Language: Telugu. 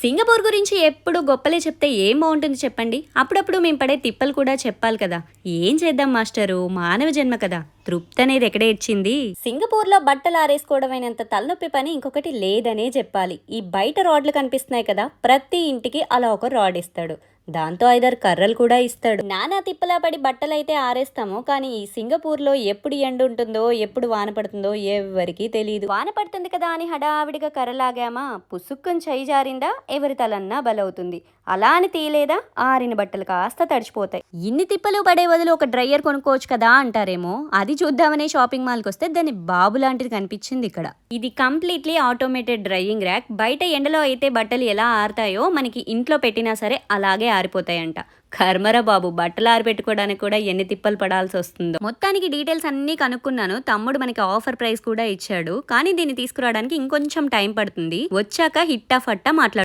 సింగపూర్ గురించి ఎప్పుడు గొప్పలే చెప్తే ఏం బాగుంటుంది చెప్పండి. అప్పుడప్పుడు మేము పడే తిప్పలు కూడా చెప్పాలి కదా. ఏం చేద్దాం మాస్టరు, మానవ జన్మ కదా. తృప్తి అనేది ఎక్కడే ఇచ్చింది. సింగపూర్లో బట్టలు ఆరేసుకోవడమైనంత తలనొప్పి పని ఇంకొకటి లేదనే చెప్పాలి. ఈ బయట రాడ్లు కనిపిస్తున్నాయి కదా, ప్రతి ఇంటికి అలా ఒక రాడ్ ఇస్తాడు. దాంతో 5-6 కర్రలు కూడా ఇస్తాడు. నానా తిప్పలా పడి బట్టలు అయితే ఆరేస్తాము, కానీ ఈ సింగపూర్లో ఎప్పుడు ఎండ ఉంటుందో ఎప్పుడు వాన పడుతుందో ఎవరికీ తెలియదు. వాన పడుతుంది కదా అని హడావిడిగా కర్రలాగామా, పుసుక్కుని చేయి జారిందా ఎవరి తలన్నా బలవుతుంది. అలా అని తీయలేదా ఆరిన బట్టలు కాస్త తడిచిపోతాయి. ఇన్ని తిప్పలు పడే బదులు ఒక డ్రైయర్ కొనుక్కోవచ్చు కదా అంటారేమో. అది చూద్దామనే షాపింగ్ మాల్కి వస్తే దాని బాబు లాంటిది కనిపించింది ఇక్కడ. ఇది కంప్లీట్లీ ఆటోమేటెడ్ డ్రైయింగ్ ర్యాక్. బయట ఎండలో అయితే బట్టలు ఎలా ఆరుతాయో మనకి ఇంట్లో పెట్టినా సరే అలాగే ఆరిపోతాయంట. కర్మరా బాబు, బట్టలు ఆరిపెట్టుకోవడానికి కూడా ఎన్ని తిప్పలు పడాల్సి వస్తుందో. మొత్తానికి డీటెయిల్స్ అన్నీ కనుక్కున్నాను. తమ్ముడు మనకి ఆఫర్ ప్రైస్ కూడా ఇచ్చాడు, కానీ దీన్ని తీసుకురావడానికి ఇంకొంచెం టైం పడుతుంది. వచ్చాక హిట్టా ఫట్టా మాట్లాడు.